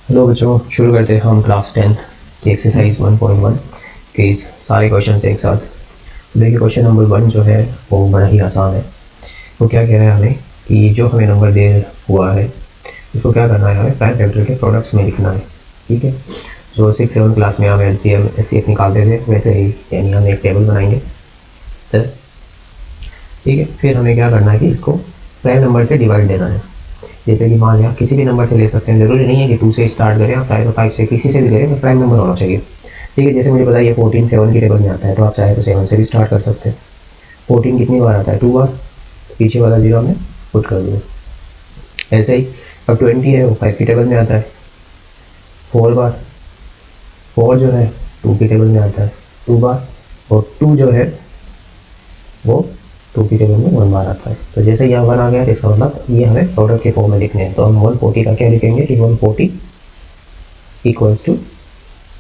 Hello बच्चों, शुरू करते हैं हम क्लास 10 की एक्सरसाइज 1.1 के सारे क्वेश्चन एक साथ। देखिए क्वेश्चन नंबर 1 जो है वो बड़ा ही आसान है। वो क्या कह रहा है हमें कि जो हमें नंबर दे हुआ है उसको क्या करना है, हमें प्राइम फैक्टर के प्रोडक्ट्स में लिखना है। ठीक है, जो 6-7 क्लास में हम LCM HCF निकालते थे वैसे ही, यानी हम एक टेबल बनाएंगे। ठीक है, फिर हमें क्या करना है कि इसको प्राइम नंबर से डिवाइड देना है। जैसे कि मान लिया किसी भी नंबर से ले सकते हैं, जरूरी नहीं है कि 2 से स्टार्ट करें, आप चाहे तो 5 से, किसी से भी करें, तो प्राइम नंबर होना चाहिए। ठीक है, जैसे मुझे बताइए 14 7 की टेबल में आता है, तो आप चाहे तो 7 से भी स्टार्ट कर सकते हैं। 14 कितनी बार आता है? 2 बार, पीछे वाला जीरो हमने पुट कर दिया। ऐसे ही अब 20 है वो 5 की टेबल में आता है 4 बार। 4 जो है 2 की टेबल में आता है 2 बार, और 2 जो है वो 2 की टेबल में 1 बार आता है। तो जैसे यहाँ 1 आ गया तो इसका मतलब ये हमें प्रोडक्ट के फॉर्म में लिखने हैं। तो हम 140 का क्या लिखेंगे कि 140 equals to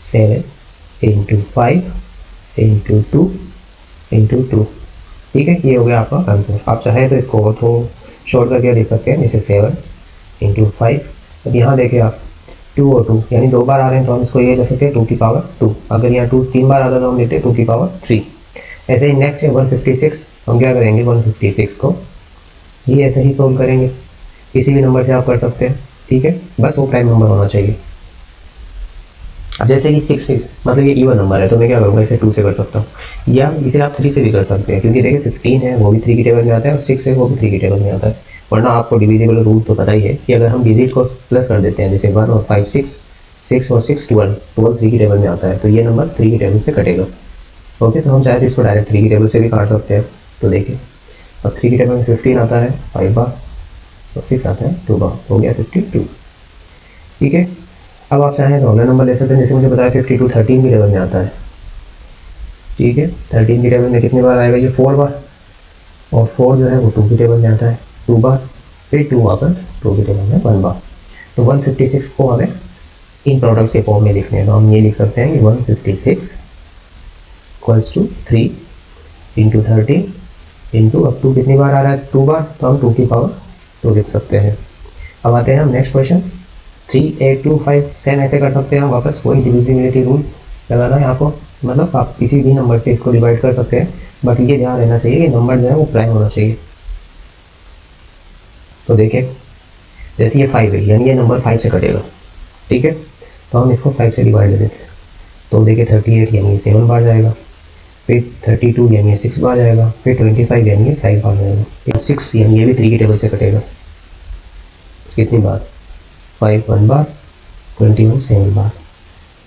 7 into 5 into 2 into 2। ठीक है, ये हो गया आपका आंसर। आप चाहे तो इसको तो शॉर्ट करके लिख सकते हैं, जैसे 7 इंटू 5। अब यहाँ देखिए आप 2 और 2 यानी 2 बार आ रहे हैं, तो हम इसको ये लिख सकते हैं 2 की पावर 2। अगर यहाँ 2 3 बार आता तो हम लिखते हैं 2 की पावर 3। ऐसे ही नेक्स्ट है 156। हम क्या करेंगे 156 को ये ऐसे ही सोल्व करेंगे, किसी भी नंबर से आप कर सकते हैं। ठीक है, बस वो प्राइम नंबर होना चाहिए। अब जैसे कि 6 मतलब ये इवन नंबर है, तो मैं क्या करूँगा, इसे 2 से कर सकता हूँ, या इसे आप 3 से भी कर सकते हैं, क्योंकि देखिए 15 है वो भी 3 की टेबल में आता है और 6 है वो भी 3 की टेबल में आता है। वरना आपको डिविजिबल रूल तो पता ही है कि अगर हम डिजिट को प्लस कर देते हैं, जैसे 1 और 5 6, 6 और 6 12, 12 3 की टेबल में आता है, तो ये नंबर 3 की टेबल से कटेगा। ओके, तो हम चाहे तो इसको डायरेक्ट 3 की टेबल से भी काट सकते हैं। तो देखिए अब 3 की टेबल में 15 आता है 5 बार और 6 आता है 2 बार, हो गया 52। ठीक है, अब आप चाहें तो अगला नंबर ले सकते हैं, जैसे मुझे बताया 52 13 की टेबल में आता है। ठीक है, 13 की टेबल में कितनी बार आएगा? ये 4 बार, और 4 जो है वो 2 की टेबल में आता है 2 बार, फिर 2 वापस 2 की टेबल में 1 बार। तो 156 को हमें इन प्रोडक्ट्स के फॉर्म में लिखने हैं, तो हम ये लिख सकते हैं कि 156 इक्वल्स टू 3 इंटू 13 इंटू, अब 2 कितनी बार आ रहा है? 2 बार, तो हम 2 की पावर 2 लिख सकते हैं। अब आते हैं हम नेक्स्ट क्वेश्चन 3 8 2 5। सेम ऐसे कर सकते हैं हम, वापस वही डिविजिबिलिटी रूल लगाना है आपको। मतलब आप किसी भी नंबर से इसको डिवाइड कर सकते हैं, बट ये ध्यान रहना चाहिए कि नंबर जो है वो प्राइम होना चाहिए। तो देखिए जैसे ये 5 है, यानी ये नंबर 5 से कटेगा। ठीक है, तो हम इसको 5 से डिवाइड कर देते हैं। तो देखिए 38 यानी 7 बार जाएगा, फिर 32 यानी 6 बार जाएगा, फिर 25 यानी 5 बार जाएगा, 6 यानी ये भी 3 की टेबल से कटेगा। कितनी बार? 5 1 बार, 21 7 बार,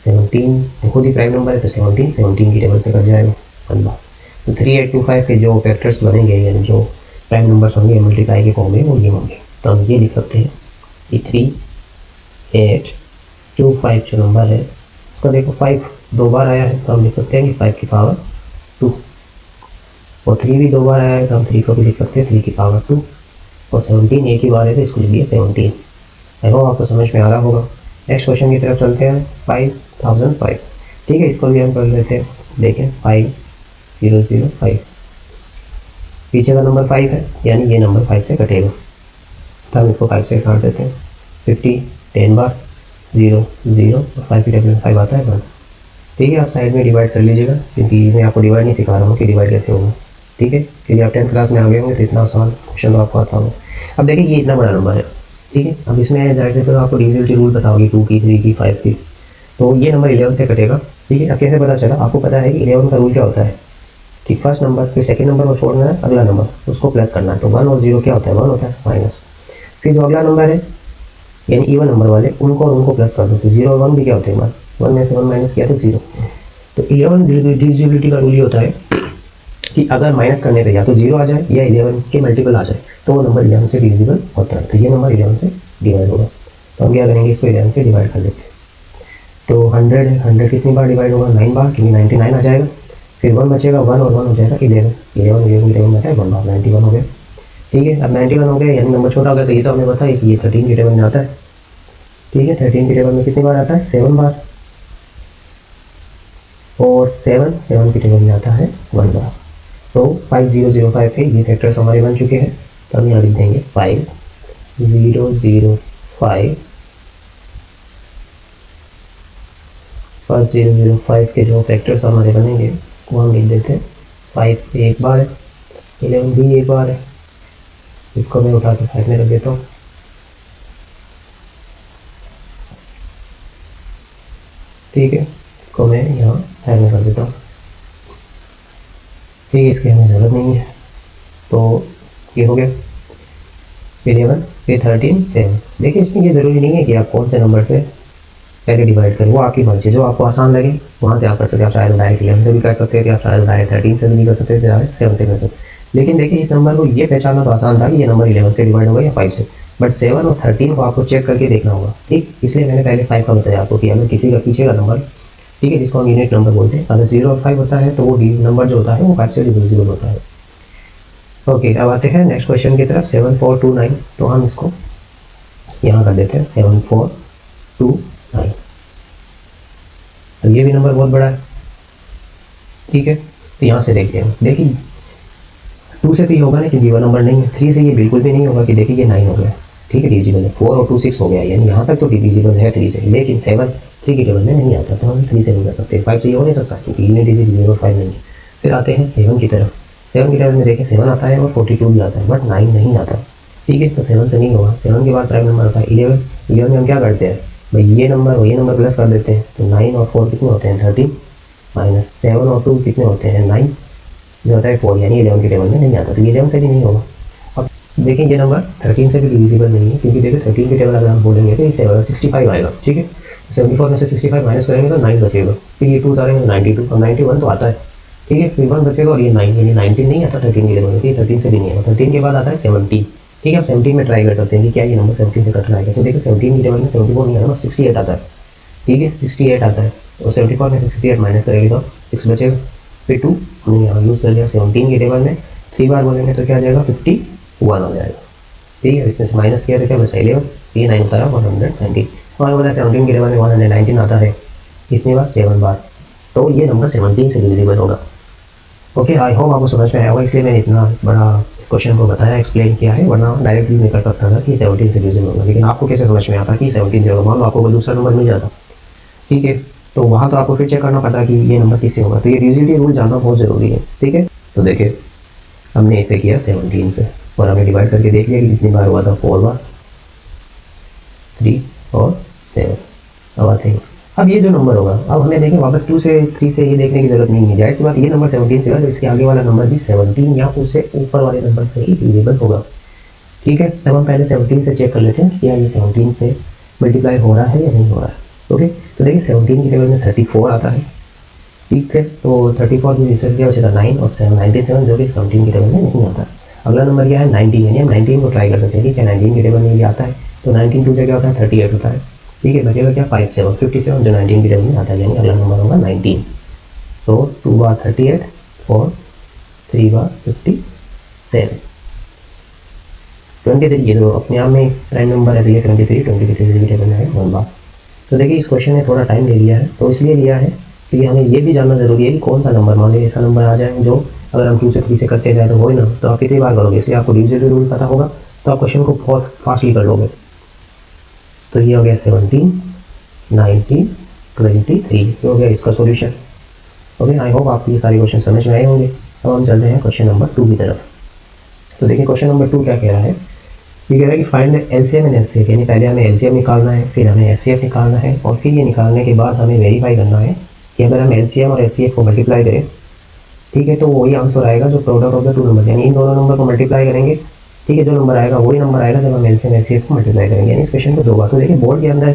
17 खुद ही प्राइम नंबर है तो 17 की टेबल से कट जाएगा 1 बार। तो 3 8 2 5 के जो फैक्टर्स बनेंगे, यानी जो प्राइम नंबर्स होंगे मल्टीप्लाई के फॉर्म में, वो ये होंगे। तो हम ये लिख सकते हैं कि 3 8 2 5 जो नंबर है उसका देखो 5 2 बार आया है, तो हम लिख सकते हैं कि 5 की पावर 2, और 3 भी 2 बार आया है, तो हम 3 को भी लिख सकते हैं 3 की पावर 2, और 17 एक ही बार है तो इसको लिख दिया 17। आई होप आपको समझ में आ रहा होगा। नेक्स्ट क्वेश्चन की तरफ चलते हैं 5005। ठीक है, इसको भी हम कर लेते हैं। देखें 5005, पीछे का नंबर 5 है, यानी ये नंबर 5 से कटेगा, तो हम इसको 5 से काट देते हैं। 50 10 बार 0 0, और 5 की टेबल में 5 आता है 1। ठीक है, आप साइड में डिवाइड कर लीजिएगा, क्योंकि मैं आपको डिवाइड नहीं सिखा रहा हूँ कि डिवाइड कैसे होगा। ठीक है, क्योंकि आप 10th क्लास में आ गए होंगे तो इतना आसान क्वेश्चन तो आपको आता होगा। अब देखिए ये इतना बड़ा नंबर है। ठीक है, अब इसमें जाहिर से तो आपको डिविजिबिलिटी रूल पता होगी, 2 की 3 की 5 की, तो ये नंबर 11 से कटेगा। ठीक है, अब कैसे पता चला? आपको पता है कि 11 का रूल क्या होता है कि फर्स्ट नंबर फिर सेकंड नंबर को छोड़ना है, अगला नंबर उसको प्लस करना है। तो 1 और 0 क्या होता है? 1 होता है माइनस। फिर जो अगला नंबर है यानी इवन नंबर वाले, उनको और उनको प्लस कर दो, तो 0 और 1 भी क्या होते हैं? 1 में से 1 माइनस किया तो 0। तो 11 डिविजिबिलिटी का रूल ये होता है कि अगर माइनस करने पे या तो 0 आ जाए या 11 के मल्टीपल आ जाए, तो वो नंबर 11 से डिविजिबल होता है। तो ये नंबर 11 से डिवाइड होगा। तो हम क्या करेंगे, इसको 11 से डिवाइड कर देते हैं। तो 100 है, 100 कितनी बार डिवाइड होगा? 9 बार, क्योंकि 99 आ जाएगा। फिर 1 बचेगा, 1 और 1 हो जाएगा 11, 11 में आता है 1 बार, 91 हो गया। ठीक है, अब 91 हो गया यानी नंबर छोटा हो गया, तो ये तो हमें पता है कि ये 13 की टेबल में आता है। ठीक है, 13 की टेबल में कितनी बार आता है? 7 बार, और 7 की टेबल में आता है 1 बार। तो 5005 के ये फैक्टर्स हमारे बन चुके हैं, तो हम यहाँ लिख देंगे 5005 5005 के जो फैक्टर्स हमारे बनेंगे वो हम लिख देते हैं। 5 एक बार है, 11 भी एक बार है, इसको मैं उठा के साइड में रख देता हूँ। ठीक है, इसको मैं यहाँ साइड में कर देता हूँ। ठीक है, इसकी हमें ज़रूरत नहीं है। तो ये हो गया 11, फिर 13, 7। देखिए इसमें ये ज़रूरी नहीं है कि आप कौन से नंबर से पहले डिवाइड करें, वो आपकी मर्जी, जो आपको आसान लगे वहाँ से आप कर सकते हैं। आप चाहे डायरेक्ट 11 से भी कर सकते हैं, आप चाहे डायरेक्ट 13 से भी कर सकते हैं, चाहे 7 से कर सकते हैं। लेकिन देखिए इस नंबर को ये पहचानना तो आसान था कि ये नंबर 11 से डिवाइड होगा या 5 से, बट 7 और 13 को आपको चेक करके देखना होगा। ठीक, इसलिए मैंने पहले 5 का बताया आपको कि अगर किसी का पीछे का नंबर, ठीक है, जिसको हम यूनिट नंबर बोलते हैं, अगर 0 और 5 होता है तो वो नंबर जो होता है वो 5 से डिविजिबल होता है। ओके, अब आते हैं नेक्स्ट क्वेश्चन की तरफ। 7429, तो हम इसको यहाँ कर देते हैं 7429। तो ये भी नंबर बहुत बड़ा है। ठीक है, तो यहाँ से देखते हैं। देखिए 2 से तो ये होगा ना क्योंकि वो नंबर नहीं है। 3 से ये बिल्कुल भी नहीं होगा कि देखिए ये 9 हो गया। ठीक है, डिविजिबल है। 4 और 2 6 हो गया, यानी यहाँ तक तो डिविजिबल है 3 से, लेकिन 7 3 की टेबल में नहीं आता, तो हम 3 से नहीं कर सकते। 5 से ये हो नहीं सकता क्योंकि यूनिट डिविजिबल और 5 नहीं है। फिर आते हैं 7 की तरफ। 7 की टेबल में देखिए 7 आता है और 42 भी आता है, बट 9 नहीं आता। ठीक है, तो 7 से नहीं होगा। 7 के बाद प्राइम नंबर आता है 11। 11 में हम क्या करते हैं भाई, ये नंबर और ये नंबर प्लस कर देते हैं, तो 9 और 4 कितने होते हैं 13, माइनस 7 और 2 कितने होते हैं 9, जो होता है 4, यानी 11 की टेबल में नहीं आता, तो ये 11 से भी नहीं होगा। अब देखिए ये नंबर 13 से भी डिविजिबल नहीं है, क्योंकि देखिए 13 की टेबल अगर हम बोलेंगे तो ये 65 आएगा। ठीक है, 74 में से 65 माइनस करेंगे तो 9 बचेगा, फिर ये 2 उतारेंगे तो 92, अब 91 तो आता है। ठीक है, फिर 1 बचेगा और ये 9, यानी 19 नहीं आता 13 की टेबल में, 13 से भी नहीं आता। 13 के बाद आता है 17। ठीक है, अब 17 में ट्राई कर सकते हैं कि क्या ये नंबर 17 से कट रहा है। तो देखिए 17 की टेबल में 74 नहीं आता, 68 आता है। ठीक है, 68 आता है, और 74 में से 68 माइनस करेंगे तो 6 बचेगा, फिर 2 हमने यहाँ यूज़ कर लिया। 17 की टेबल में 3 बार बोलेंगे तो क्या आ जाएगा 51 हो जाएगा। ठीक है, इसमें से माइनस किया तो क्या बचा 11, ये 9 उतारा 119। और बोला 17 की टेबल में 119 आता है, इतनी बार 7 बार, तो ये नंबर 17 से डिविजिबल होगा। ओके, आई होप आपको समझ में आया होगा, इसलिए मैंने इतना बड़ा इस क्वेश्चन को बताया, एक्सप्लेन किया है, वरना डायरेक्टली नहीं कर सकता था कि 17 से डिविजिबल होगा। लेकिन आपको कैसे समझ में आता कि 17 से होगा, मान लो आपको कोई दूसरा नंबर मिल जाता, ठीक है, तो वहाँ तो आपको फिर चेक करना पड़ता कि ये नंबर किससे होगा। तो ये डिविजिबिलिटी रूल जानना बहुत ज़रूरी है। ठीक है, तो देखिए हमने इसे किया 17 से, और हमने डिवाइड करके देख लिया कि कितनी बार हुआ था, 4 बार, 3 और 7। अब आते हैं, अब ये जो नंबर होगा, अब हमें देखें वापस 2 से 3 से ये देखने की जरूरत नहीं है। जाहिर सी बात ये नंबर 17 से होगा, तो इसके आगे वाला नंबर भी 17 या उससे ऊपर वाले नंबर से ही डिविजिबल होगा। ठीक है, तब हम पहले 17 से चेक कर लेते हैं क्या ये 17 से मल्टीप्लाई हो रहा है या नहीं हो रहा है। ओके, तो देखिए 17 की टेबल में 34 आता है। ठीक है, तो 34 में डिफरेंस क्या बचेगा 9 और 7, 97, जो कि 17 की टेबल में नहीं आता। अगला नंबर क्या है 19, यानी हम 19 को ट्राई कर सकते हैं। ठीक है, 19 की टेबल में ये आता है, तो 19 2 क्या होता है 38 होता है। ठीक है, बचेगा क्या 57 जो 19 की टेबल में आता है, यानी अगला नंबर होगा 19। तो 2 बार 38 और 3 बार 57, 23। ये तो अपने आप में प्राइम नंबर है, तो ये 23 की टेबल में है 1 बार। तो देखिए इस क्वेश्चन में थोड़ा टाइम ले लिया है, तो इसलिए लिया है क्योंकि हमें ये भी जानना जरूरी है कि कौन सा नंबर, मान लीजिए ऐसा नंबर आ जाए जो अगर हम 2 से 3 से करते जाए तो हो ही ना, तो आप कितनी बार करोगे, इसलिए आपको डिविजिबल रूल पता होगा, तो आप क्वेश्चन को बहुत फास्टली कर लोगे। तो ये हो गया 17, 19, 23, हो गया इसका सॉल्यूशन। ओके, आई होप आपको ये सारे क्वेश्चन समझ में आए होंगे। अब हम चलते हैं क्वेश्चन नंबर 2 की तरफ। तो देखिए क्वेश्चन नंबर 2 क्या कह रहा है, ये कह रहा है कि find the LCM and HCF, यानी पहले हमें एलसीएम निकालना है, फिर हमें एचसीएफ निकालना है, और फिर ये निकालने के बाद हमें वेरीफाई करना है कि अगर हम एलसीएम और एचसीएफ को मल्टीप्लाई करें, ठीक है, तो वही आंसर आएगा जो प्रोडक्ट ऑफ द 2 नंबर, यानी इन दोनों नंबर को मल्टीप्लाई करेंगे। ठीक है, जो नंबर आएगा वही नंबर आएगा जब हम एलसीएम एचसीएफ को मल्टीप्लाई करेंगे, यानी इस क्वेश्चन को 2 बार। तो देखिए बोर्ड के अंदर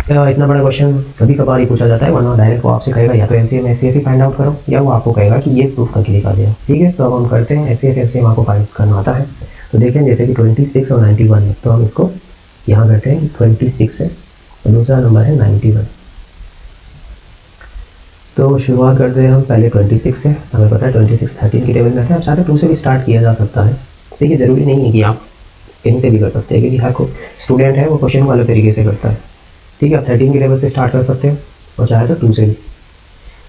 इतना बड़ा क्वेश्चन कभी कभार ही पूछा जाता है, वरना डायरेक्ट वो आपसे कहेगा या तो एलसीएम एचसीएफ ही फाइंड आउट करो, या वो आपको कहेगा कि ये प्रूफ करके दिखा देगा। ठीक है, तो अब हम करते हैं एचसीएफ एचसीएम आपको फाइंड करना आता है। तो देखें जैसे कि 26 और 91 है, तो हम इसको यहाँ करते हैं 26 है और दूसरा नंबर है 91। तो शुरुआत करते हैं हम पहले 26 से। हमें पता है 26 13 की टेबल में है, अब चाहते 2 से भी स्टार्ट किया जा सकता है। देखिए ज़रूरी नहीं है कि आप कहीं से भी कर सकते हैं, क्योंकि हर कोई स्टूडेंट है वो क्वेश्चन को अलग तरीके से करता है। ठीक है, आप 13 की टेबल से स्टार्ट कर सकते हैं और चाहे तो 2 से भी।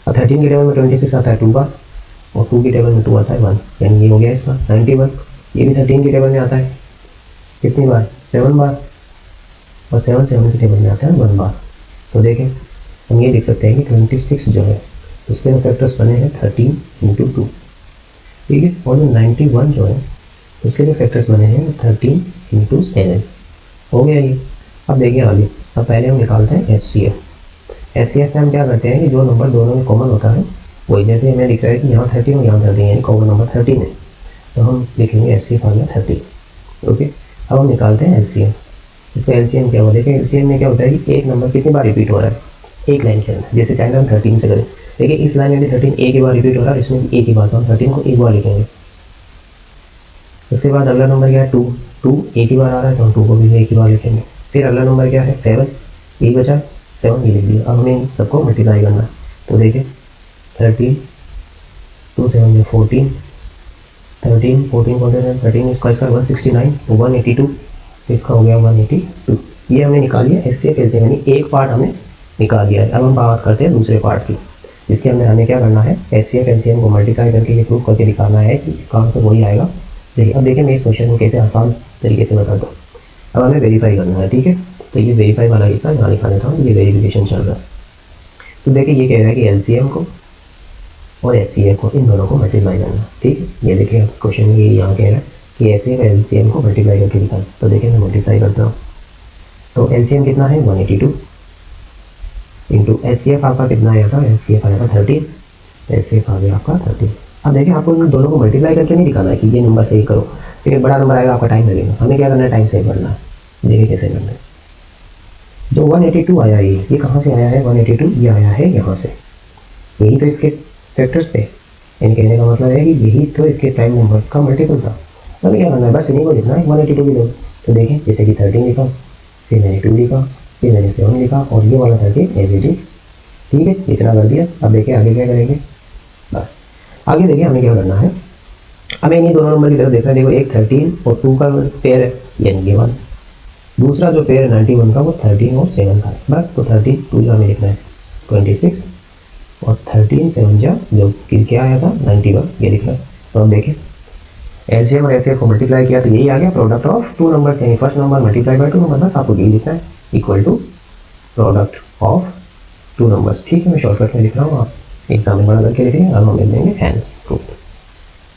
अब 13 की टेबल में 26 आता है 2 बार, और 2 की टेबल में 2 आता है 1, यानी ये हो गया इसका 91। ये भी 13 की टेबल में आता है कितनी बार 7 बार, और 7 की टेबल में आता है 1 बार। तो देखें हम ये देख सकते हैं कि 26 जो है उसके जो फैक्टर्स बने हैं 13 × 2, ठीक है। और जो 91 जो है उसके जो फैक्टर्स बने हैं 13 × 7 हो गया ये। अब देखिए आगे, अब पहले हम निकालते हैं HCF। HCF में हम क्या करते हैं कि जो नंबर दोनों में कॉमन होता है वही, जैसे हमें दिख रहा है कि यहाँ 13 और यहाँ 13 यानी कॉमन नंबर 13 है, तो हम लिखेंगे HCF आ गया 13। ओके, अब हम निकालते हैं LCM। इसका LCM क्या होगा, देखिए LCM में क्या होता है कि एक नंबर कितनी बार रिपीट हो रहा है एक लाइन के अंदर। जैसे चाहे हम 13 से करें, देखिए इस लाइन में भी 13 एक ही बार रिपीट हो रहा है, इसमें भी एक ही बार, तो हम 13 को एक बार लिखेंगे। उसके बाद अगला नंबर क्या है 2, 2 एक ही बार आ रहा है तो हम 2 को भी एक ही बार लिखेंगे। फिर अगला नंबर क्या है 7, एक बचा 7 भी लिख दिया। अब हमें सबको मल्टीप्लाई करना है, तो देखिए 13 2 7 में 14, 13 14 कौन सा 13 इसका 169 तो 182, इसका हो गया 182। ये हमने निकाल लिया HCF LCM, यानी एक पार्ट हमने निकाल दिया है। अब हम बात करते हैं दूसरे पार्ट की, जिसके अंदर हमें क्या करना है HCF LCM को मल्टीप्लाई करके ये प्रूफ करके दिखाना है कि इसका आंसर वही आएगा। देखिए अब देखिए मैं इस क्वेश्चन को कैसे आसान तरीके से बताता हूँ। अब हमें वेरीफाई करना है, ठीक है। तो ये वेरीफाई वाला हिस्सा यहाँ लिखा देता हूँ, ये वेरिफिकेशन चल रहा है। तो देखिए ये कह रहा है कि LCM को और HCF को इन दोनों को मल्टीप्लाई करना, ठीक है। ये देखिए क्वेश्चन में यहाँ कह रहा है कि HCF और LCM को मल्टीप्लाई करके दिखाना। तो देखिए मैं मल्टीप्लाई करता हूँ, तो LCM कितना है 182 इंटू HCF आपका कितना आया था, HCF आया था 13, HCF आ गया आपका 13। अब देखिए आपको इन दोनों को मल्टीप्लाई करके नहीं दिखाना है कि ये नंबर सही करो, फिर एक बड़ा नंबर आएगा आपका टाइम लगेगा। हमें क्या करना है टाइम सेव करना है। देखिए कैसे करना है। जो 182 आया ये कहाँ से आया है 182, ये आया है यहाँ से, यही तो इसके फैक्टर्स थे। यानी कहने का मतलब है कि यही तो इसके प्राइम नंबर्स का मल्टीपल था। हमें क्या करना है बस इन्हीं को लिखना है 182 भी लो। तो देखें जैसे कि 13 लिखा, फिर मैंने 2 लिखा, फिर मैंने 7 लिखा और ये वाला 13 एज, ठीक है इतना कर दिया। अब देखिए आगे क्या करेंगे, बस आगे देखिए हमें क्या करना है। हमें इन्हीं दोनों नंबर की तरफ देखना है। देखो एक 13 और 2 का पेयर है यानी ये 1, दूसरा जो पेयर है 91 का वो 13 और 7 का है। बस तो 13 2 जो हमें लिखना है 26 और 13 7 जो कि क्या आया था 91, ये लिखना है। तो हम देखें LCM और HCF को मल्टीप्लाई किया तो यही आ गया प्रोडक्ट ऑफ टू नंबर, यानी first number multiply by two number, बस आपको यही लिखना है equal to product of two numbers. ठीक है मैं शॉर्टकट में लिख रहा हूँ, आप एग्जाम में बड़ा करके लिखेंगे। अब हम लिख देंगे हैंस प्रूफ।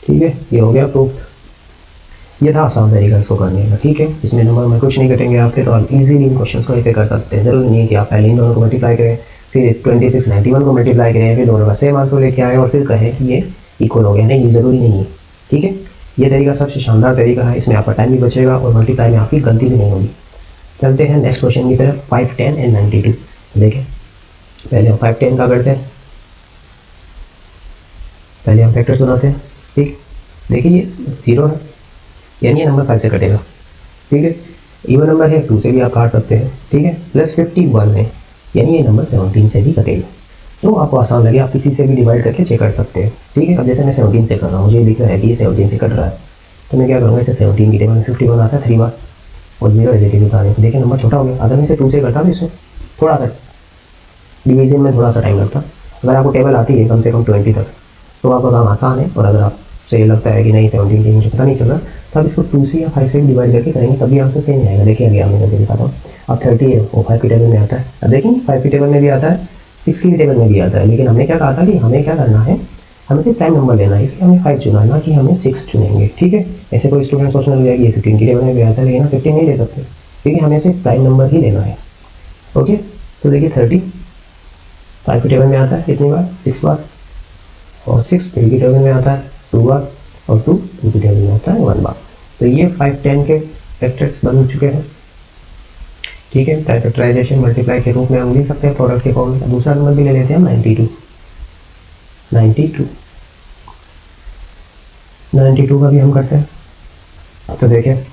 ठीक है ये हो गया प्रूफ। ये था आसान तरीका इसको करने का, ठीक है। इसमें नंबर में कुछ नहीं कटेंगे आपके, तो आप इजीली इन क्वेश्चन को ऐसे कर सकते हैं। जरूरी नहीं है कि आप पहले इन दोनों को मल्टीप्लाई करें, फिर 26 91 को मल्टीप्लाई करें, फिर दोनों का सेम आंसर लेके आए और फिर कहें कि ये इक्वल हो गया। नहीं, ये ज़रूरी नहीं है, ठीक है। ये तरीका सबसे शानदार तरीका है, इसमें आपका टाइम भी बचेगा और मल्टीप्लाई में आपकी गलती भी नहीं होगी। चलते हैं नेक्स्ट क्वेश्चन की तरफ, 5 10 एंड 92। देखें पहले हम 5 10 का करते हैं, पहले हम फैक्टर्स बनाते हैं। ठीक, देखिए ये 0 है यानी ये नंबर 5 से कटेगा, ठीक है। इवन नंबर है 2 से भी आप काट सकते हैं, ठीक है। प्लस 51 है यानी ये नंबर 17 से भी कटेगा। तो आपको आसान लगे आप किसी से भी डिवाइड करके चेक कर सकते हैं, ठीक है। अब जैसे मैं 17 से कर रहा हूँ, मुझे दिख रहा है कि ये 17 से कट रहा है, तो मैं क्या करूँगा, इसे 17 की टेबल में 51 आता है 3 बार और 0 एज इट इज उतारें। देखिए नंबर छोटा हो गया। अगर मैं इसे 2 से करता तो इसमें थोड़ा सा डिवीजन में थोड़ा सा टाइम लगता। अगर आपको टेबल आती है कम से कम 20 तक तो आपका काम आसान है। और अगर आपसे ये लगता है कि नहीं 17 की मुझे पता नहीं चल रहा, तो आप इसको 2 से या 5 से डिवाइड करके करेंगे तभी आंसर सही नहीं आएगा। देखिए अभी मैं करके दिखाता हूँ। अब 30 है वो 5 की टेबल में आता है, अब देखिए 5 की टेबल में भी आता है, 6 की टेबल में भी आता है। लेकिन हमने क्या कहा था कि हमें क्या करना है, हमें सिर्फ प्राइम नंबर लेना है, इसलिए हमने 5 चुना है ना कि हमें 6 चुनेंगे, ठीक है। ऐसे कोई स्टूडेंट सोचने लग जाएगी 15 की टेबल में भी आता है, लेकिन हम 15 नहीं ले सकते, ठीक है। हमें सिर्फ प्राइम नंबर ही लेना है, ओके। तो देखिए 30 5 की टेबल में आता है कितनी बार, 6 बार, और 6 3 की टेबल में आता है 2 बार, और 2 2 की टेबल में आता है 1 बार। तो ये 5 10 के फैक्टर्स बन चुके हैं, ठीक है। फैक्टराइजेशन मल्टीप्लाई के रूप में हम लिख सकते हैं प्रोडक्ट के फॉर्म में। दूसरा नंबर भी ले लेते हैं हम 92 का भी हम करते हैं। तो देखिए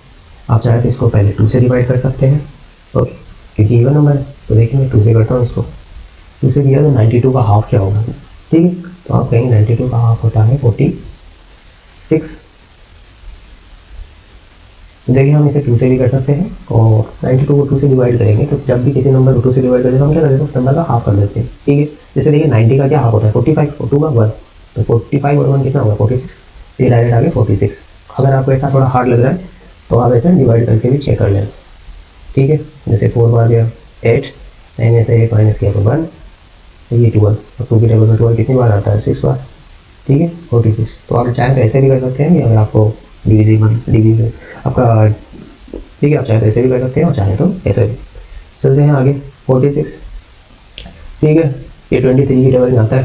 आप चाहे तो इसको पहले 2 से डिवाइड कर सकते हैं, ओके, क्योंकि इवन नंबर है। तो देखिए मैं 2 से करता हूँ इसको, 2 से किया तो 92 का हाफ क्या होगा, ठीक है। तो आप कहेंगे 92 का हाफ होता है 46। देखिए हम इसे 2 से भी कर सकते हैं और 92 को 2 से डिवाइड करेंगे तो जब भी किसी नंबर को 2 से डिवाइड करें तो हम क्या करेंगे उस नंबर का हाफ कर देते हैं, ठीक है। जैसे देखिए 90 का क्या हाफ होता है 45, और 2 का 1, तो 45 और 1 कितना होगा 46, ये डायरेक्ट आगे 46। अगर आपको ऐसा थोड़ा हार्ड लग रहा है तो आप ऐसे डिवाइड करके भी चेक कर लें, ठीक है। जैसे 4 बार गया 8, 9 में से 8 माइनस किया तो 1, ये 12, और 2 की टेबल में 12 कितनी बार आता है? 6 बार, ठीक है 46। तो आप चाहे तो ऐसे भी कर सकते हैं कि अगर आपको डिवीजन आपका, ठीक है, आप चाहे तो ऐसे भी कर सकते हैं और चाहे तो ऐसे भी। चलते हैं आगे 46, ठीक है, ये 23 की टेबल में आता है,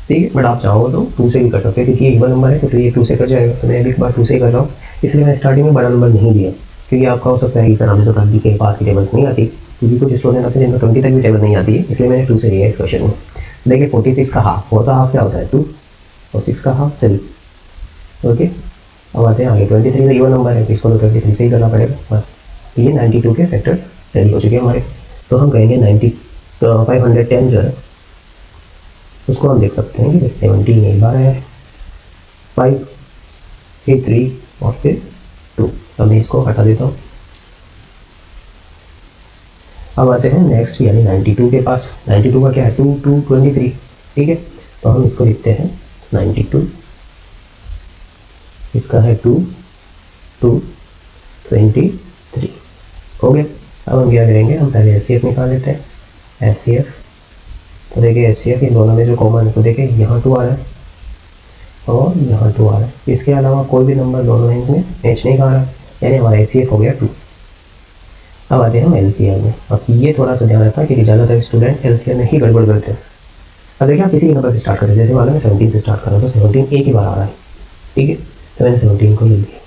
ठीक है, बट आप चाहो तो 2 से भी कर सकते हैं क्योंकि एक बार नंबर है तो ये 2 से कर जाएगा। तो मैं अभी एक बार 2 से ही कर रहा हूँ, इसलिए मैं स्टार्टिंग में बड़ा नंबर नहीं दिया, क्योंकि आपका हो सकता है कि सर हमें तो 20 के पास की टेबल नहीं आती, क्योंकि कुछ स्टूडेंट आते हैं जिनको 20 तक भी टेबल नहीं आती है, इसलिए मैंने 2 से लिया इस क्वेश्चन में। देखिए 46 का हाफ, 4 का हाफ क्या होता है? 2, और 6 का हाफ 3, ओके। अब आते हैं आगे, 23 इवन नंबर है, इसको तो 23 से ही करना पड़ेगा बस। ये 92 के फैक्टर रेडी हो चुके हैं हमारे, तो हम कहेंगे 510 जो है उसको हम देख सकते हैं कि 17 एक बार है, 5 फिर 3 और फिर 2। अब मैं इसको हटा देता हूँ। अब आते हैं नेक्स्ट यानी 92 के पास। 92 का क्या है? 2 2 23, ठीक है, तो हम इसको लिखते हैं 92, इसका है 2 2 23, हो गया। अब हम क्या करेंगे, हम पहले एचसीएफ निकाल लेते हैं। एचसीएफ, तो देखिए एचसीएफ इन दोनों में जो कॉमन है, तो देखिए यहाँ 2 आ रहा है और यहाँ 2 आ रहा है, इसके अलावा कोई भी नंबर दोनों लाइन में मैच नहीं खा रहा है, यानी हमारा एचसीएफ हो गया 2। अब आते हैं हम एलसीएम में। अब ये थोड़ा सा ध्यान रखना कि ज़्यादातर स्टूडेंट एलसीएम में ही गड़बड़ करते हैं। अब देखिए आप किसी नंबर से स्टार्ट करें, जैसे मान लो मैं 17 से स्टार्ट कर रहा हूँ, तो 17 एक ही बार आ रहा है, ठीक है, तो मैंने 17 को ले लिया।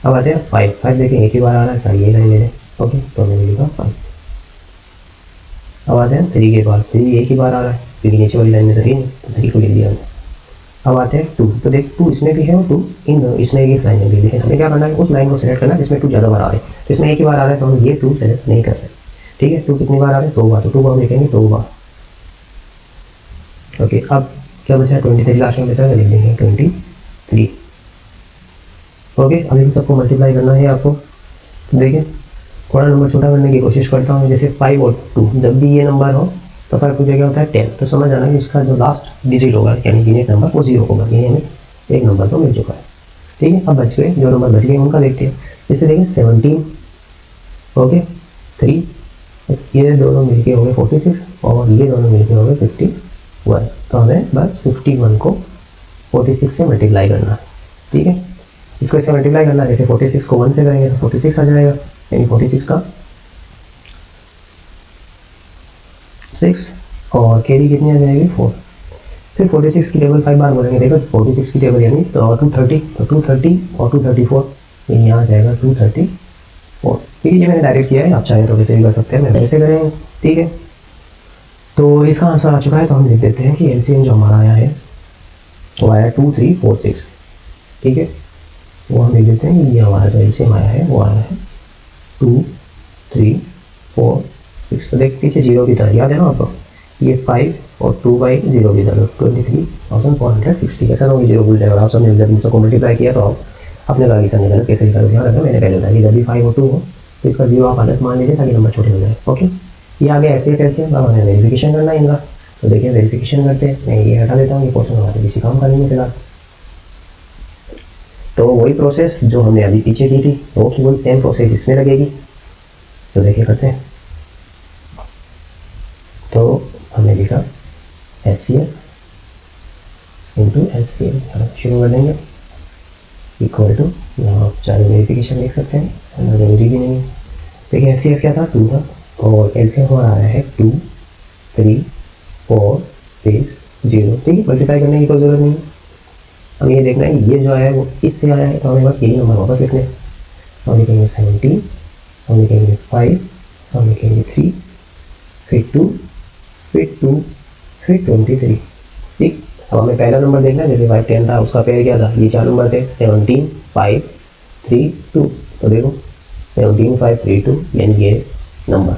अब आते हैं 5, 5 देखिए एक ही बार आ रहा है, सारी ये लाइन मेरे, ओके, तो मैंने लिखा 5। अब आते हैं 3 के पास, 3 एक ही बार आ रहा है क्योंकि नीचे वाली लाइन में तो है नहीं, तो 3 को लिख दिया हमने। अब आते हैं 2, तो देख 2 इसमें भी है और 2 इन इसमें इस लाइन में भी, लेकिन हमें क्या करना है, उस लाइन को सिलेक्ट करना है जिसमें 2 ज़्यादा बार आ रहे हैं। तो इसमें एक ही बार आ रहा है तो हम ये 2 सेलेक्ट नहीं कर रहे, ठीक है। 2 कितनी बार आ रहे हैं? 2 बार, तो 2 को हम लिखेंगे 2 बार, ओके। अब क्या बचा है? 23 लास्ट में बचा है, लिख देंगे 23, ओके। अब इन सबको मल्टीप्लाई करना है आपको, तो देखिए थोड़ा नंबर छोटा करने की कोशिश करता हूँ, जैसे 5 और 2, जब भी ये नंबर हो तो 5 की जगह होता है 10, तो समझ आना कि उसका जो लास्ट डिजिट होगा यानी यूनिट नंबर वो 0 होगा, ये हमें एक नंबर तो मिल चुका है, ठीक है। अब बच गए जो नंबर बच गए उनका देखते हैं, जैसे देखिए 17, ओके, 3, ये दोनों मिलके हो गए 46 और ये दोनों मिलके हो गए 51, तो हमें बस 51 को 46 से मल्टीप्लाई करना है, ठीक है। इसको इससे मल्टीप्लाई करना है, जैसे 46 को 1 से करेंगे तो 46 आ जाएगा, यानी 46 का 6 और कैरी कितनी आ जाएगी 4। फिर 46 की टेबल 5 बार बोलेंगे, देखो 46 की टेबल यानी तो 230, तो 230 और 234, ये यहाँ आ जाएगा 234, ठीक है। ये मैंने डायरेक्ट किया है, आप चाहें तो वैसे भी कर सकते हैं, मैं वैसे करेंगे, ठीक है। तो इसका आंसर आ चुका है, तो हम लिख देते हैं कि एलसीएम जो हमारा आया है वो आया 2346, ठीक है। वो हम लिख देते हैं कि ये हमारा जो एलसीएम आया है वो आया है 2346। तो देख पीछे 0 की तरह याद है ना आपको, ये 5 और 2 बाई 0 की तरह 23,460, ऐसा ना हो 0 भूल जाएगा। आप सबने जब इन सबको मल्टीप्लाई किया तो आप अपने लगा समझ लेना कैसे करो, ध्यान रखना मैंने पहले बताया कि जब भी 5 और 2 हो तो इसका 0 आप अलग मान लीजिए ताकि नंबर छोटे हो जाए, ओके। ये आगे ऐसे कैसे, अब हमें वेरिफिकेशन करना है इनका, तो देखिए वेरिफिकेशन करते हैं, मैं ये हटा देता हूँ, ये क्वेश्चन हमारे किसी काम का नहीं है फिलहाल। तो वही प्रोसेस जो हमने अभी पीछे की थी वो की वही सेम प्रोसेस इसमें लगेगी, तो देखिए करते हैं। तो हमने लिखा HCF इंटू HCF, शुरू कर देंगे, इक्वल टू, यहाँ चाहे वेरिफिकेशन लिख सकते हैं, जरूरी भी नहीं है। देखिए HCF क्या था? 2 था और LCM हमारा आया है 2 3 4 6 0, ठीक है। मल्टीप्लाई करने की कोई जरूरत नहीं है, हमें ये देखना है ये जो आया है वो इससे आया है, तो हमें बस यही नंबर वापस लिखने हैं। हम लिखेंगे 17, हम लिखेंगे 5, हम लिखेंगे 3, फिर 2, फिर 2, फिर 23, ठीक। अब हमें पहला नंबर देखना है, जैसे 5 10 था, उसका पेयर क्या था? ये 4 नंबर थे, 17 5 3 2, तो देखो 17 5 3 2 यानी ये नंबर,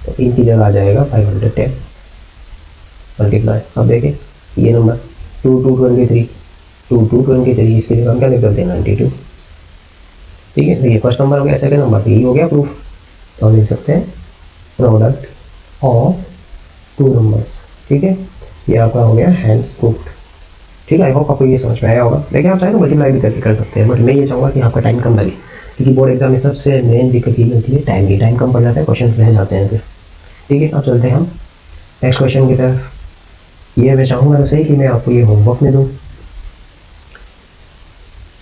तो इनकी जगह आ जाएगा 510 मल्टीप्लाई। अब देखें ये नंबर 2 2 23 2 2 23, इसके लिए हम क्या लिख सकते हैं 92, ठीक है। तो ये फर्स्ट नंबर हो गया, सेकंड नंबर ये हो गया प्रूफ, तो हम लिख सकते हैं प्रोडक्ट ऑफ 2 नंबर्स, ठीक है। ये आपका हो गया हैंड्स प्रूफ्ड, ठीक है। आई होप आपको ये समझ में आया होगा। लेकिन आप चाहे तो मल्टीप्लाई भी करके कर सकते हैं, बट मैं ये चाहूँगा कि आपका टाइम कम लगे, क्योंकि बोर्ड एग्जाम में सबसे मेन दिक्कत ये होती है टाइम की, टाइम कम पड़ जाता है, क्वेश्चन रह जाते हैं फिर, ठीक है। अब चलते हैं हम नेक्स्ट क्वेश्चन की तरफ। ये मैं चाहूँगा तो सही कि मैं आपको ये होमवर्क में दूँ,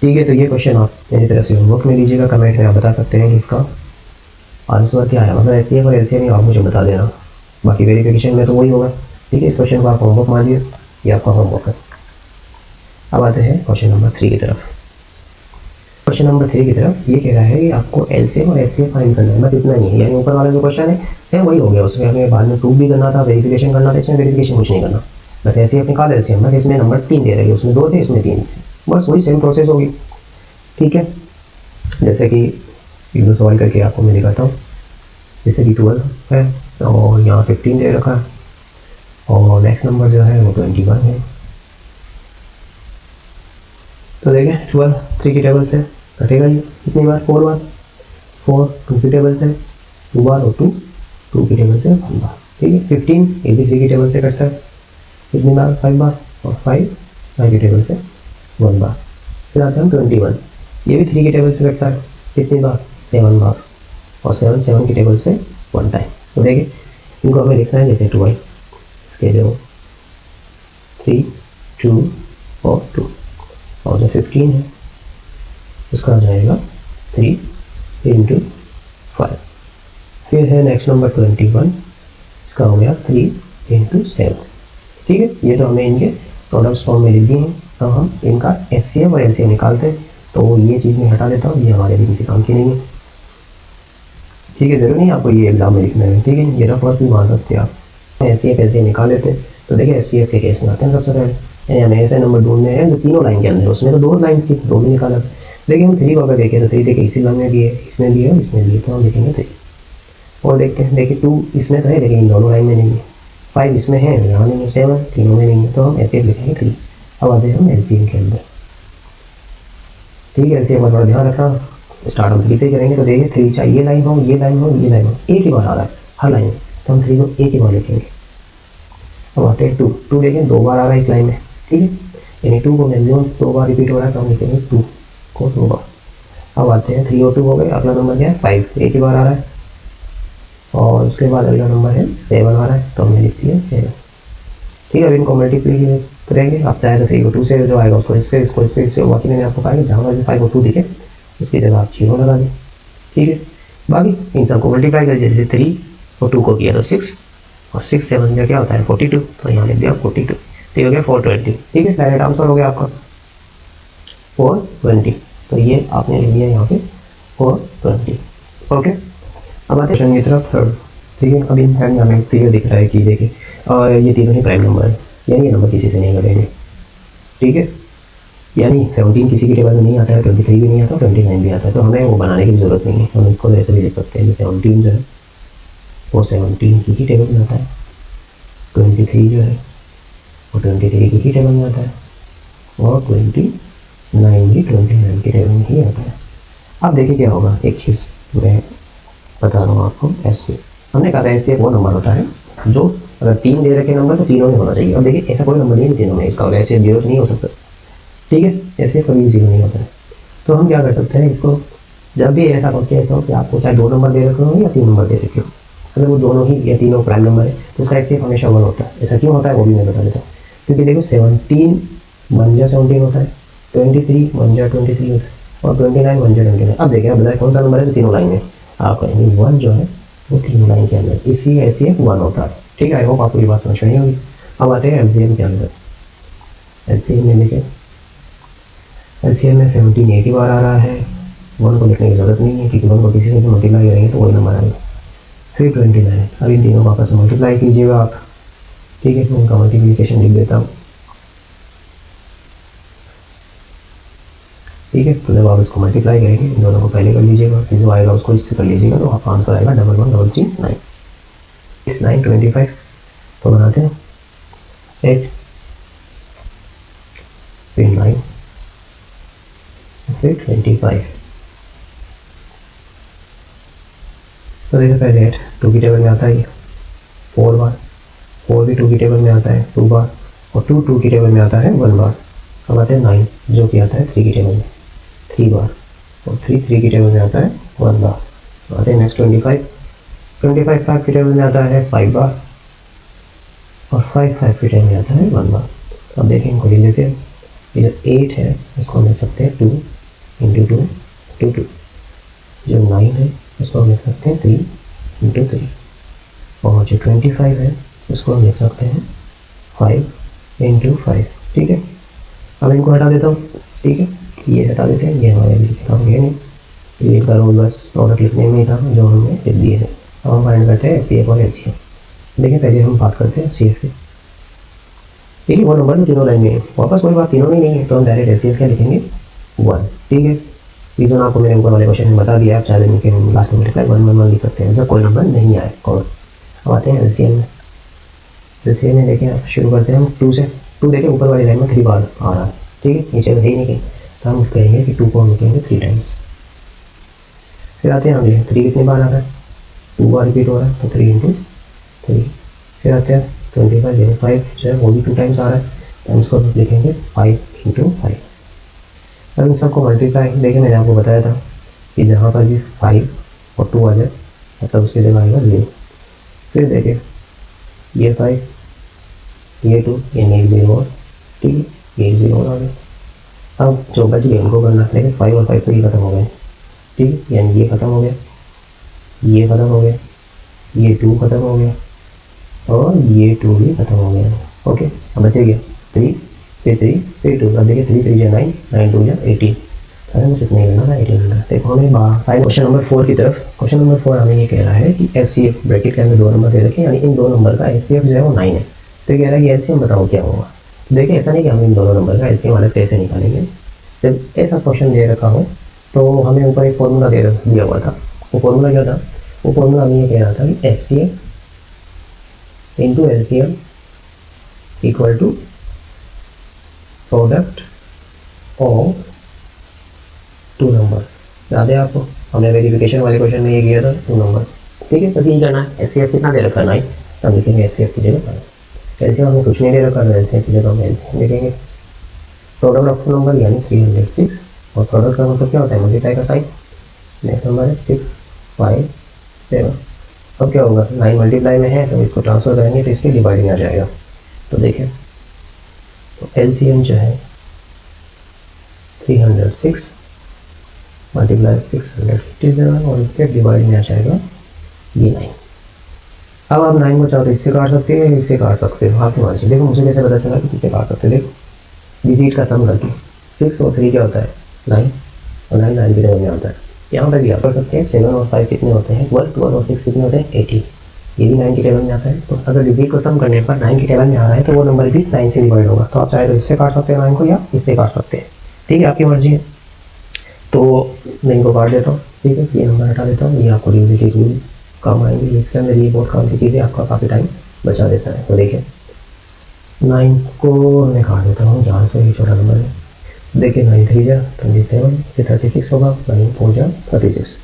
ठीक है। तो ये क्वेश्चन आप मेरी तरफ से होमवर्क में लीजिएगा, कमेंट में आप बता सकते हैं कि इसका आंसर क्या है, मतलब एचसीएफ और एलसीएम आप मुझे बता देना, बाकी वेरिफिकेशन में तो वही होगा, ठीक है। इस क्वेश्चन को आप होमवर्क मान लीजिए, ये आपका होमवर्क है। अब आते हैं क्वेश्चन नंबर 3 की तरफ। क्वेश्चन नंबर 3 की तरफ ये कह रहा है कि आपको एलसीएम और एचसीएफ फाइंड करना है, बस इतना ही है। यानी ऊपर वाला जो क्वेश्चन है सेम वही हो गया, उसमें हमें बाद में प्रूफ भी करना था, वेरिफिकेशन करना था। इसमें वेरिफिकेशन कुछ नहीं करना, बस एचसीएफ निकाल एलसीएम, बस इसमें नंबर 3 दे रही है, उसमें 2 थे इसमें 3 थे, बस वही सेम प्रोसेस होगी, ठीक है। जैसे कि एक दो सॉल्व करके आपको मैं दिखाता हूँ। जैसे कि 12 है और यहाँ 15 दे रखा है और नेक्स्ट नंबर जो है वो 21 है। तो देखें 12 3 की टेबल से कटेगा ये कितनी बार, 4 बार, 4 2 की टेबल से 2 बार और 2 2 की टेबल से 1 बार, ठीक है। 15 ये भी 3 की टेबल से कटता है कितनी बार, 5 बार, और 5 5 की टेबल से 1 बार। फिर आते हैं 21, ये भी 3 की टेबल से कटता है कितनी बार, 7 बार, और 7 7 की टेबल से 1 टाइम। तो देखिए इनको हमें लिखना है जैसे 12, इसके जो 3 2 और 2, और जो 15 है उसका आ जाएगा 3 × 5। फिर है नेक्स्ट नंबर 21, इसका हो गया 3 × 7, ठीक है। ये तो हमें इनके प्रोडक्ट्स फॉर्म में लिख दिए हैं। तो हम इनका एचसीएफ और एलसीएम निकालते हैं, तो ये चीज़ मैं हटा देता हूँ, ये हमारे भी किसी काम की नहीं है, ठीक है। जरूर नहीं आपको ये एग्जाम में लिखना है, ठीक है। ये रफ वर्क भी मान सकते हैं आप। एचसीएफ एलसीएम निकाल लेते हैं। तो देखिए एचसीएफ के केस में आते हैं सबसे पहले, हमें ऐसे नंबर ढूंढने हैं जो तीनों लाइन के अंदर, उसमें तो 2 लाइन्स की 2 भी निकाला। देखिए हम 3 को अगर देखें तो 3 देखिए इसी लाइन में भी है, इसमें भी है और इसमें भी है, तो हम लिखेंगे 3। और देखते हैं, देखिए 2 इसमें तो है लेकिन इन दोनों लाइन में नहीं है, 5 इसमें है यहाँ नहीं है, 7 तीनों में नहीं है, तो हम एचसीएफ लिखेंगे 3। अब आते हैं हम एलसीएम के अंदर, ठीक है। एलसीएम का थोड़ा ध्यान रखना, स्टार्ट हम 3 से करेंगे। तो देखिए 3 चाहे ये लाइन हो, ये लाइन हो, ये लाइन हो, एक ही बार आ रहा है हर लाइन में, तो हम 3 को एक ही बार लिखेंगे। अब आते हैं 2 2 देखें 2 बार आ रहा है इस लाइन में, ठीक है। यानी 2 को मैक्सिमम 2 बार रिपीट हो रहा है, तो हम लिखेंगे 2 को 2 बार। अब आते हैं 3 और 2 हो गए, अगला नंबर क्या है 5, एक ही बार आ रहा है। और उसके बाद अगला नंबर है 7 आ रहा है, तो हमने लिख दिया 7, ठीक है। अब इनको मल्टीप्लाई करेंगे, आप चाहे तो 3 को 2 से जो आएगा उसको इससे, इसको इससे, बाकी मैंने आपको कहा कि जहाँ पर 5 और 2 दिखे उसकी जगह आप 0 लगा दें, ठीक है। बाकी इन सबको मल्टीप्लाई कर, जैसे 3 और 2 को किया तो 6, और 6 7 जो क्या होता है 42, तो यहाँ लिख दिया 42, तो हो गया 420, ठीक है। डायरेक्ट आंसर हो गया आपका 420, तो ये आपने लिख दिया यहाँ पे 420, ओके। अब आते हैं की तरफ थर्ड, ठीक है। अभी इनफैक्ट हमें क्लियर दिख रहा है कि देखिए ये तीनों ही प्राइम नंबर है, यानी ये नंबर किसी से नहीं करेंगे, ठीक है। यानी 17 किसी की टेबल में नहीं आता है, 23 भी नहीं आता, 29 भी आता है, तो हमें वो बनाने की ज़रूरत नहीं है, हम इसको ऐसे भी लिख सकते हैं। जैसे 17 जो है वो 17 की ही टेबल में आता है, 23 जो है वो 23 की ही टेबल में आता है, और 29 भी 29 की टेबल में ही आता है। अब देखिए क्या होगा, एक चीज़ मैं बता रहा हूँ आपको। ऐसे हमने कहा था ऐसे वो नंबर होता है जो अगर 3 दे रखे नंबर तो तीनों में होना चाहिए। अब देखिए ऐसा कोई नंबर नहीं है तीनों में, इसका ऐसे 0 नहीं हो सकता, ठीक है। ऐसे कभी 0 नहीं होता है, तो हम क्या कर सकते हैं, इसको जब भी ऐसा होता है तो कि आपको चाहे 2 नंबर दे रखे हो या 3 नंबर दे रखे हो, अगर वो दोनों ही या तीनों प्राइम नंबर है तो उसका एचसीएफ हमेशा 1 होता है। ऐसा क्यों होता है वो भी मैं बता देता हूँ। क्योंकि देखो 17 1 जा 17 होता है, 23 1 जा 23 होता है, और 29 1 जा 29। अब देखिए अब बताए कौन सा नंबर है, तो तीनों लाइन में आप करेंगे 1 जो है वो तीनों लाइन के अंदर, इसी एचसीएफ 1 होता है, ठीक है। आई होप आपको ये बात समझ में होगी। अब आते हैं एलसीएम के अंदर। एलसीएम में देखें, एलसीएम में 17 एक ही बार आ रहा है, 1 को लिखने की जरूरत नहीं है क्योंकि 1 को किसी से भी मल्टीप्लाई करेंगे तो वही नंबर आएगा। फिर 29, अब इन तीनों को आपस में मल्टीप्लाई कीजिएगा आप, ठीक है। तो उनका मल्टीप्लिकेशन लिख देता हूँ, ठीक है। तो जब आप इसको मल्टीप्लाई करेंगे इन दोनों को पहले कर लीजिएगा, फिर जो आएगा उसको इससे कर लीजिएगा, तो आपका आंसर आएगा 1139 9 25। तो बनाते हैं 8 फिर 9 फिर 25। तो देखिए पहले 8 2 की टेबल में आता है 4 बार, 4 भी 2 की टेबल में आता है 2 बार, और 2 2 की टेबल में आता है 1 बार। अब आते हैं 9 जो कि आता है 3 की टेबल में 3 बार, और 3 3 की टेबल में आता है 1 बार। आते हैं नेक्स्ट 25 5 की टेबल में आता है 5 बार, और 5 के टाइम में आता है 1 बार। अब देखें इनको लिख लेते हैं। ये जो 8 है इसको हम लिख सकते हैं 2 इंटू 2 टू 2। जो 9 है उसको हम लिख सकते हैं 3 इंटू 3। और जो 25 है उसको हम लिख सकते हैं 5 इंटू 5। ठीक है, अब इनको हटा देता हूँ। ठीक है, ये हटा देते हैं, ये हमारे लिए काम है नहीं, ये का रोल बस प्रोडक्ट लिखने में ही था जो हमने लिख दिए हैं। अब हम फाइंड करते हैं सी एफ और एल सी एफ। देखिए पहले हम बात करते हैं सी एफ की। देखिए वो नंबर तो तीनों लाइन में है, वापस कोई बात तीनों में नहीं है तो हम डायरेक्ट एल सी एफ क्या लिखेंगे 1। ठीक है, रीजन आपको मैंने ऊपर वाले क्वेश्चन में बता दिया, आप चाहे इनके लास्ट में मल्टीप्लाई 1 लिख सकते हैं जब कोई नंबर नहीं आए। और अब आते हैं एल सी एम में। एल सी एम में देखिए आप शुरू करते हैं हम 2 से। 2 देखिए ऊपर वाली लाइन में 3 बार आ रहा है। ठीक है, नीचे तो है ही नहीं कहीं, तो हम कहेंगे कि 2 को हम लिखेंगे 3 टाइम्स। फिर आते हैं हम लिखें 3 कितनी बार आ रहा है, 2 बार रिपीट हो रहा है तो 3 इंटू 3। फिर आते हैं 25 5 जो है वो भी 2 टाइम्स आ रहा है, तो हम इसको लिखेंगे 5 इंटू 5। अब इन सबको मल्टीप्लाई, देखिए मैंने आपको बताया था कि जहाँ पर भी 5 और 2 आ जाए मतलब उसकी जगह आएगा 0। फिर देखिए ये 5 ये 2 यानी एक 0 और, ठीक है, ये 0 और आ गया। अब जो बच गया इनको करना है, 5 और 5 तो ये खत्म हो गए। ठीक है, यानी ये खत्म हो गया, ये खत्म हो गया, ये 2 खत्म हो गया और ये 2 भी खत्म हो गया। ओके, अब बचे गया 3 फिर 3 फिर 2। अब देखिए 3 3 जा 9 9 2 जा 18। अरे मुझे इतना ही करना था 18 करना। देखो हमें फाइनल क्वेश्चन नंबर 4 की तरफ। क्वेश्चन नंबर 4 हमें ये कह रहा है कि एच सी एफ ब्रैकेट के अंदर 2 नंबर दे रखे, यानी इन 2 नंबर का एच सी एफ जो है वो 9 है। तो कह रहा है कि एल सी एम बताओ क्या होगा। देखिए ऐसा नहीं कि हम इन दोनों नंबर का एल सी एम अलग से ऐसे निकालेंगे। जब ऐसा क्वेश्चन दे रखा हो तो हमें ऊपर एक फॉर्मूला दिया हुआ था। वो फॉर्मूला क्या था, वो फॉर्मूला हमें ये कह रहा था कि H C F into L C M equal to product of 2 number. याद है आपको, हमने वेरिफिकेशन वाले क्वेश्चन में ये किया था 2 नंबर। ठीक है, तो यही करना है। एच सी एफ कितना दे रखा है 9, तो हम लिखेंगे एच सी एफ की जगह 9। एल सी एम हमें कुछ नहीं दे रखा, एल सी एफ की जगह हम एल सी एम लिखेंगे। प्रोडक्ट ऑफ 2 नंबर यानी 306, और प्रोडक्ट का मतलब क्या होता है मल्टीप्लाई का साइन। नेक्स्ट नंबर है 6 5 7। अब क्या होगा, 9 मल्टीप्लाई में है तो इसको ट्रांसफर करेंगे तो इसके डिवाइडिंग आ जाएगा। तो देखें तो एल सी एम जो है 306 मल्टीप्लाई 657 और इसके डिवाइड में आ जाएगा ये 9। अब आप 9 को चाहो तो इससे काट सकते हैं, इससे काट सकते हो, आपकी मर्जी। देखो मुझे कैसे पता चला कि किससे काट सकते हो। देखो डिजिट का सम करके 6 और 3 क्या होता है 9, और 9 9 के टेबल में आता है। यहाँ पर भी आप कर सकते हैं 7 और 5 कितने होते हैं 12, 12 और 6 कितने होते हैं 18। ये भी 9 के टेबल में आता है। तो अगर डिजिट को सम करने पर 9 के टेबल में आ रहा है तो वो नंबर भी 9 से डिवाइड होगा। तो आप चाहे तो इससे काट सकते हैं 9 को या इससे काट सकते हैं, ठीक है, आपकी मर्जी है। तो मैं इनको काट देता हूँ। ठीक है, ये नंबर हटा देता हूँ, ये आपको डिविजिट रूल काम आएंगे। इसके अंदर ये बहुत काम की चीज़ें आपका काफ़ी टाइम बचा देता है। तो देखिए 9 को मैं काट देता हूँ जहाँ से ये छोटा नंबर है। देखिए 9 3 जा 27 फिर 36 होगा, 9 4 जा 36।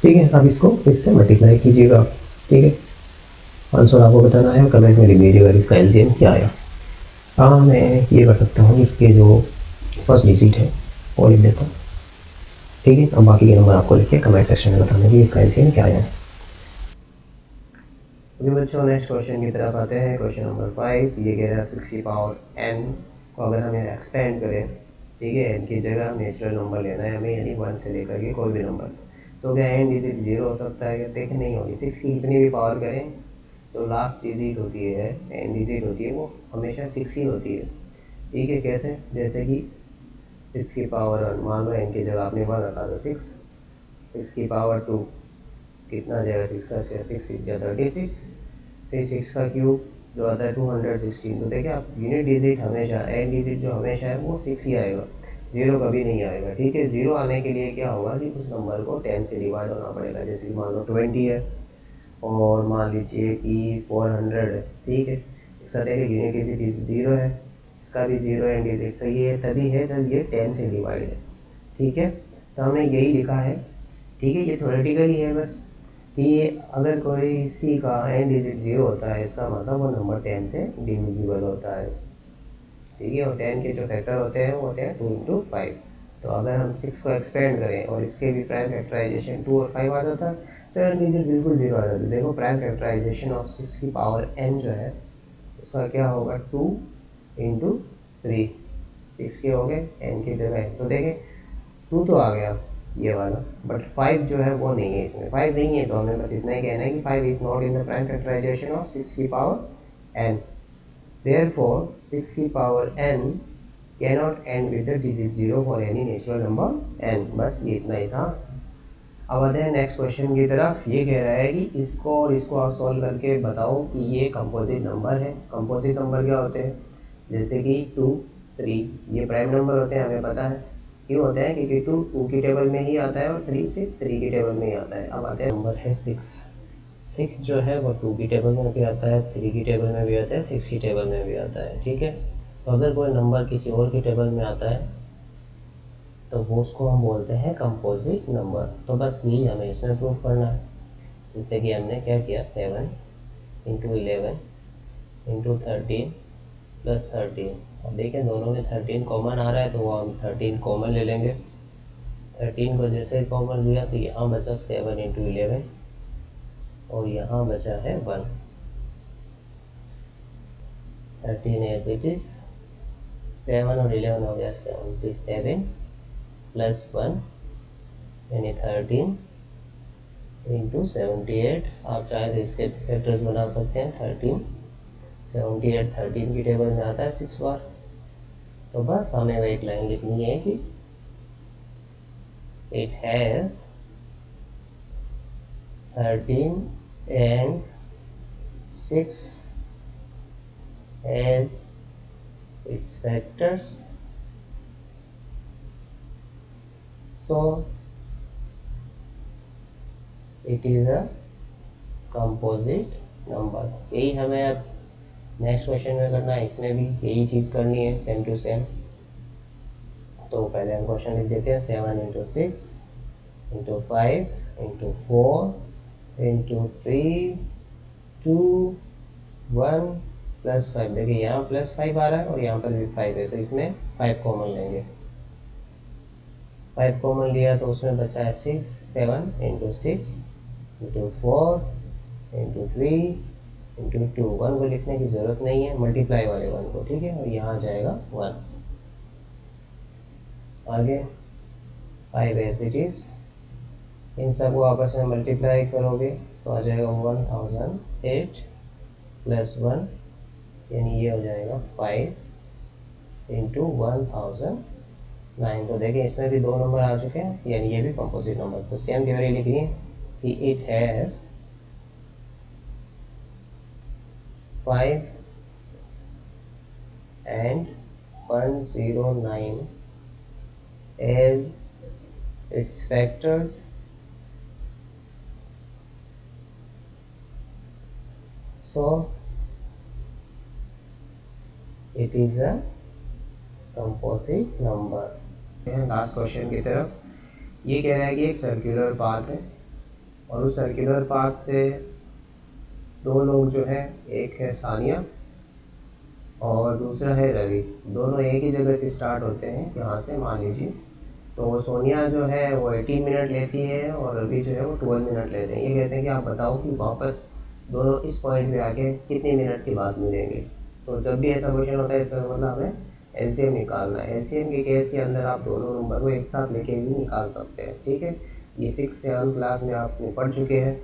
ठीक है, अब इसको इससे मल्टीप्लाई कीजिएगा। ठीक है, आंसर आपको बताना है, कमेंट में लिख दीजिएगा इसका एलसीएम क्या आया। हाँ मैं ये कर सकता हूँ, इसके जो फर्स्ट डिजिट है वो लिख देता हूँ। ठीक है, अब बाकी के नंबर आपको लिख के कमेंट सेक्शन में बताना कि इसका एलसीएम क्या आया है। अभी बच्चों नेक्स्ट क्वेश्चन की तरफ आते हैं। क्वेश्चन नंबर 5 ये कह रहा है 6 की पावर n को अगर हमें एक्सपेंड करें, ठीक है, n की जगह नेचुरल नंबर लेना है हमें, यानी 1 से लेकर के कोई भी नंबर, तो क्या n डिजिट 0 हो सकता है? देख नहीं होगी। 6 की कितनी भी पावर करें तो लास्ट डिजिट होती है n डिजिट होती है वो हमेशा 6 ही होती है। ठीक है, कैसे, जैसे कि 6 की पावर 1, मान लो n की जगह आपने 1 रखा था 6, 6 की पावर 2 कितना आ जाएगा, 6 का 6 6 जा 36, फिर 6 का क्यूब जो आता है 216। तो देखिए आप यूनिट डिजिट हमेशा n डिजिट जो हमेशा है वो 6 ही आएगा, 0 कभी नहीं आएगा। ठीक है, 0 आने के लिए क्या होगा कि उस नंबर को 10 से डिवाइड होना पड़ेगा। जैसे कि मान लो 20 है और मान लीजिए कि 400 है। ठीक है, इसका देखिए यूनिट डिजिट 0 है, इसका भी 0 है डिजिट, तो ये तभी है जब ये 10 से डिवाइड है। ठीक है, तो हमने यही लिखा है। ठीक है, ये थ्योरेटिकली है बस कि ये अगर कोई सी का n डिजिट 0 होता है इसका मतलब वो नंबर 10 से डिविजिबल होता है। ठीक है, और 10 के जो फैक्टर होते हैं वो होते हैं 2 इंटू 5। तो अगर हम 6 को एक्सपेंड करें और इसके भी प्राइम फैक्टराइजेशन 2 और 5 आ जाता है तो n डिजिट बिल्कुल 0 आ जाता है। देखो प्राइम फैक्टराइजेशन ऑफ 6 की पावर n जो है इसका क्या होगा 2 इंटू 3, 6 के हो गए, n की जगह। तो देखें 2 तो आ गया ये वाला, बट 5 जो है वो नहीं है इसमें। 5 नहीं है तो हमें बस इतना ही कहना है कि 5 is not in the prime factorization of 6 की पावर n, देयरफॉर 6 की power n cannot end with the digit 0 for any natural number n। बस ये इतना ही था। अब आते हैं नेक्स्ट क्वेश्चन की तरफ। ये कह रहा है कि इसको और इसको आप सॉल्व करके बताओ कि ये कंपोजिट नंबर है। कंपोजिट नंबर क्या होते हैं, जैसे कि 2, 3 ये प्राइम नंबर होते हैं, हमें पता है क्यों होते हैं, क्योंकि 2 की टेबल में ही आता है और 3 सिर्फ 3 की टेबल में ही आता है। अब आते हैं नंबर है 6 जो है वो 2 की टेबल में भी आता है, 3 की टेबल में भी आता है, 6 की टेबल में भी आता है, ठीक है। तो अगर कोई नंबर किसी और की टेबल में आता है तो वो उसको हम बोलते हैं कंपोजिट नंबर। तो बस यही हमें इसमें प्रूव करना है। जैसे कि हमने क्या किया, 7 इंटू 11 इंटू 13 प्लस 13। अब देखें दोनों में 13 कॉमन आ रहा है तो वो हम 13 कॉमन ले लेंगे। 13 को जैसे कॉमन लिया तो यहाँ बचा 7 इंटू 11 और यहाँ बचा है 1। 13 एज इट इज, 7 और 11 हो गया 77 प्लस 1 यानी 13 इंटू 78। आप चाहे तो इसके फैक्टर्स बना सकते हैं। 13 78 13 की टेबल में आता है 6 बार। तो बस हमें एक लाइन लिखनी है कि it has 13 and 6 as its factors, so it is a composite number। यही हमें अब नेक्स्ट क्वेश्चन में करना है, इसमें भी यही चीज़ करनी है, सेम टू सेम। तो पहले हम क्वेश्चन लिख देते हैं। 7 into 6 into 5 into 4 into 3 2 1 plus 5। देखिए यहाँ प्लस 5 आ रहा है और यहाँ पर भी 5 है, तो इसमें 5 कॉमन लेंगे। 5 कॉमन लिया तो उसमें बचा है 6। 7 इंटू 6 इंटू 4 इंटू 3 इंटू 2। 1 को लिखने की ज़रूरत नहीं है, मल्टीप्लाई वाले 1 को, ठीक है। और यहाँ जाएगा 1। आगे 5 एज इट इज़, इन सबको आपस में मल्टीप्लाई करोगे तो आ जाएगा 1008 प्लस 1 यानी ये हो जाएगा 5 इंटू 1009। तो देखिए इसमें भी 2 नंबर आ चुके हैं, यानी ये भी कंपोजिट नंबर। तो सेम थ्योरी लिख रही है कि it has 5 and 109 as its factors, so it is a composite number। Last question की तरफ। ये कह रहा है कि एक सर्कुलर पाथ है और उस सर्कुलर पाथ से 2 लोग जो है, एक है सानिया और दूसरा है रवि। दोनों एक ही जगह से स्टार्ट होते हैं, यहाँ से मान लीजिए। तो सोनिया जो है वो 18 मिनट लेती है और रवि जो है वो 12 मिनट लेते हैं। ये कहते हैं कि आप बताओ कि वापस दोनों इस पॉइंट पे आके कितने मिनट के बाद मिलेंगे। तो जब भी ऐसा क्वेश्चन होता है इसका मतलब हमें एलसीएम निकालना है। एलसीएम के केस के अंदर आप दोनों नंबर को एक साथ लेके भी निकाल सकते हैं, ठीक है। ये 6 से 7 क्लास में आपने पढ़ चुके हैं।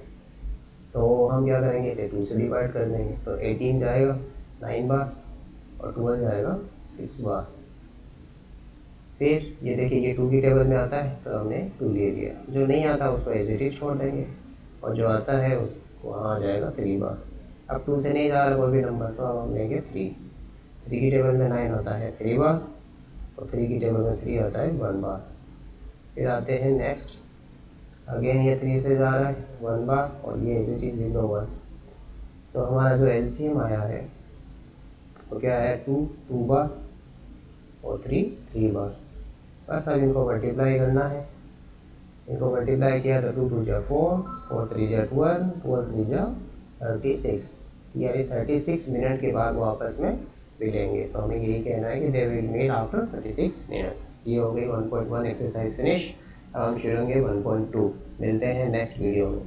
तो हम क्या करेंगे, इसे 2 से डिवाइड कर देंगे। तो 18 जाएगा 9 बार और 12 जाएगा 6 बार। फिर ये देखिए ये 2 की टेबल में आता है तो हमने 2 ले लिया, जो नहीं आता उसको एज इट इज छोड़ देंगे और जो आता है उसको वहाँ आ जाएगा 3 बार। अब 2 से नहीं जा रहा कोई भी नंबर तो अब हम लेंगे 3। 3 की टेबल में 9 आता है 3 बार और 3 की टेबल में 3 आता है 1 बार। फिर आते हैं नेक्स्ट, अगेन ये 3 से जा रहा है 1 बार और ये एज इट इज 1। तो हमारा जो एलसीएम आया है तो क्या है 2 बार और 3 बार। बस अब इनको मल्टीप्लाई करना है। इनको मल्टीप्लाई किया तो 2 2 जा 4 4 3 जा 12 12 3 जा 36, यानी 36 मिनट के बाद वो आपस में मिलेंगे। तो हमें यही कहना है कि they will meet after 36 minute. ये हो गई 1.1 एक्सरसाइज फिनिश। अब हम शुरू होंगे 1.2। मिलते हैं नेक्स्ट वीडियो में।